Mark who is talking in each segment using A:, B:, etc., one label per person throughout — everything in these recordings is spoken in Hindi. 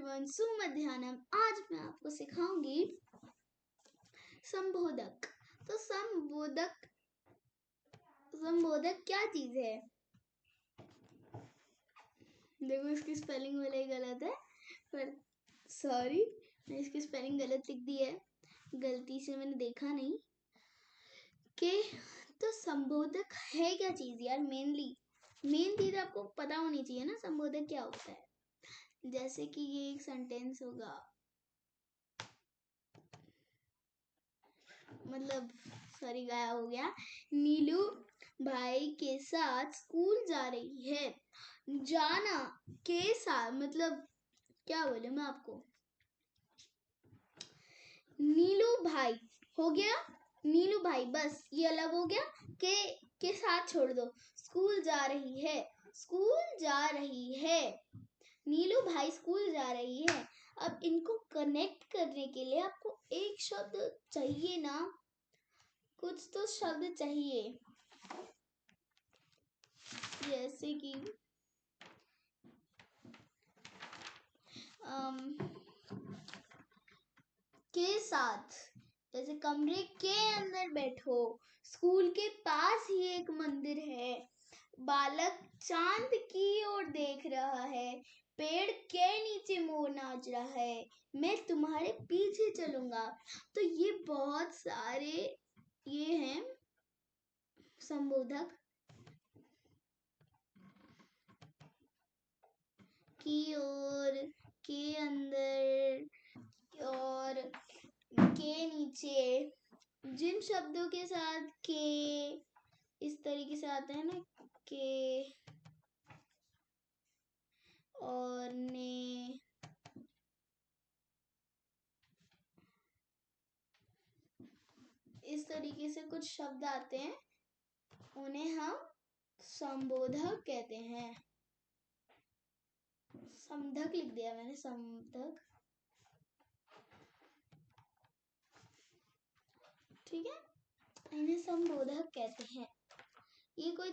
A: एवरीवन, सुमध्याह्नम। आज मैं आपको सिखाऊंगी संबोधक। तो संबोधक क्या चीज है? देखो, इसकी स्पेलिंग वाला ही गलत है, पर सॉरी, मैं इसकी स्पेलिंग गलत लिख दी है, गलती से मैंने देखा नहीं कि। तो संबोधक है क्या चीज यार? मेन चीज आपको पता होनी चाहिए ना, संबोधक क्या होता है। जैसे कि ये एक सेंटेंस होगा, मतलब सॉरी गाया हो गया। नीलू भाई के साथ स्कूल जा रही है। जाना के साथ मतलब क्या बोले मैं आपको, नीलू भाई हो गया, नीलू भाई, बस ये अलग हो गया। के साथ छोड़ दो। स्कूल जा रही है, स्कूल जा रही है, नीलू भाई स्कूल जा रही है। अब इनको कनेक्ट करने के लिए आपको एक शब्द चाहिए ना, कुछ तो शब्द चाहिए। जैसे कि के साथ, जैसे कमरे के अंदर बैठो, स्कूल के पास ही एक मंदिर है, बालक चांद की ओर देख रहा है, पेड़ के नीचे मोर नाच रहा है, मैं तुम्हारे पीछे चलूंगा। तो ये बहुत सारे ये हैं संबोधक। की ओर, के अंदर और के नीचे, जिन शब्दों के साथ के इस तरीके से आते हैं ना, के और ने, इस तरीके से कुछ शब्द आते हैं, उन्हें हम संबोधक कहते हैं। संबोधक लिख दिया मैंने, संबोधक, ठीक है, इन्हें संबोधक कहते हैं। ये कोई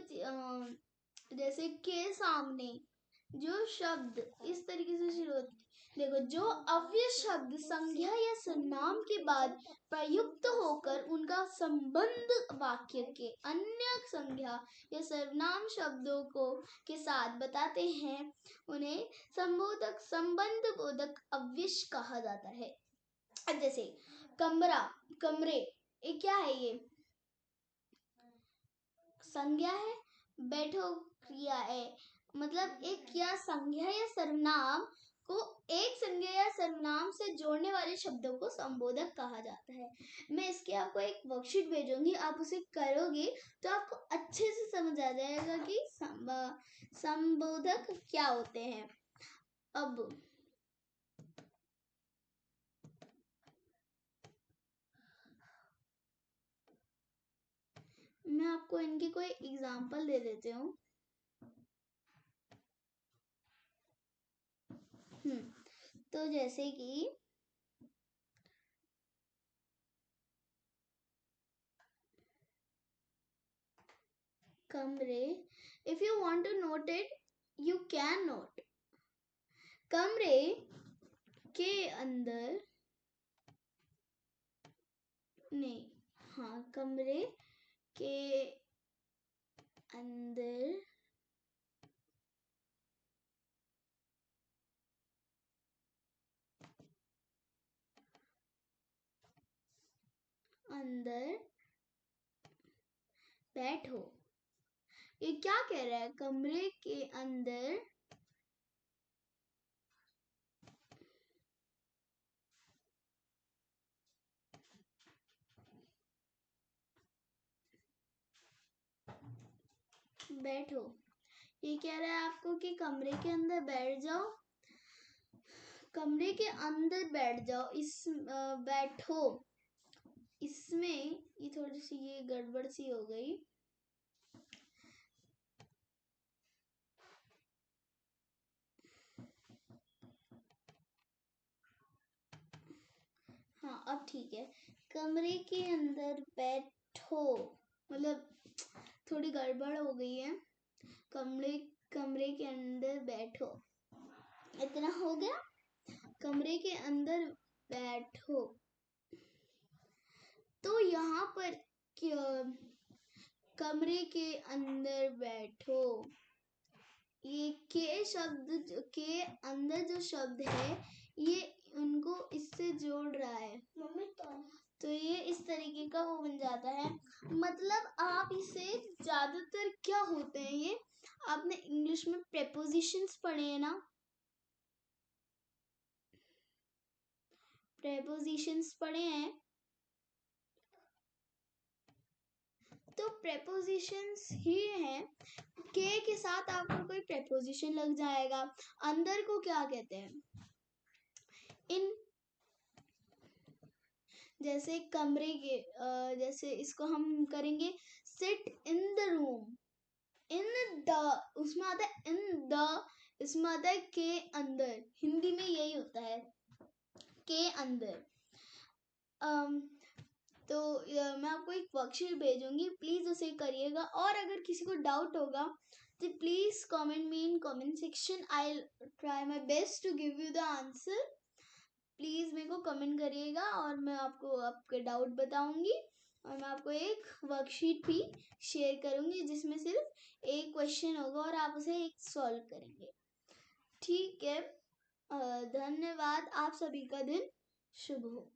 A: जैसे के सामने जो शब्द इस तरीके से शुरू होते, देखो, जो अव्यय शब्द संज्ञा या सर्वनाम के बाद प्रयुक्त होकर उनका संबंध वाक्य के अन्य संज्ञा या सर्वनाम शब्दों को के साथ बताते हैं, उन्हें संबोधक, संबंध बोधक अव्यय कहा जाता है। जैसे कमरा, कमरे, ये क्या है? ये संज्ञा है, बैठो क्रिया है, मतलब एक क्या संज्ञा या सर्वनाम को एक संज्ञा या सर्वनाम से जोड़ने वाले शब्दों को संबोधक कहा जाता है। मैं इसके आपको एक वर्कशीट भेजूंगी, आप उसे करोगे तो आपको अच्छे से समझ आ जाएगा कि संबोधक क्या होते हैं। अब मैं आपको इनकी कोई एग्जांपल दे देती हूँ। तो जैसे कि कमरे, if you want to note it, you can note। कमरे के अंदर नहीं, हाँ, कमरे के अंदर बैठो। ये क्या कह रहा है? कमरे के अंदर बैठो। ये कह रहा है आपको कि कमरे के अंदर बैठ जाओ, कमरे के अंदर बैठ जाओ। बैठो, इसमें ये थोड़ी सी ये गड़बड़ सी हो गई। हाँ, अब ठीक है। कमरे के अंदर बैठो, मतलब थोड़ी गड़बड़ हो गई है। कमरे के अंदर बैठो, इतना हो गया। कमरे के अंदर बैठो। तो यहाँ पर कमरे के अंदर बैठो, ये के शब्द के अंदर जो शब्द है ये उनको इससे जोड़ रहा है। मम्मी तो ये इस तरीके का वो बन जाता है। मतलब आप इसे ज्यादातर क्या होते हैं, ये आपने इंग्लिश में प्रेपोजिशंस पढ़े हैं ना, प्रेपोजिशंस पढ़े हैं। तो प्रेपोजिशंस ही हैं, के साथ आपको कोई प्रेपोजिशन लग जाएगा। अंदर को क्या कहते हैं, इन, जैसे कमरे के जैसे इसको हम करेंगे sit in the room, in the उसमें आता है इन द, इसमें आता है के अंदर, हिंदी में यही होता है के अंदर। तो मैं आपको एक वर्कशीट भेजूंगी, प्लीज उसे करिएगा। और अगर किसी को डाउट होगा तो please comment me in comment section, I try my best to give you the answer. Please मेरे को कमेंट करिएगा और मैं आपको आपके डाउट बताऊंगी। और मैं आपको एक वर्कशीट भी शेयर करूंगी जिसमें सिर्फ एक क्वेश्चन होगा और आप उसे एक सॉल्व करेंगे। ठीक है, धन्यवाद। आप सभी का दिन शुभ हो।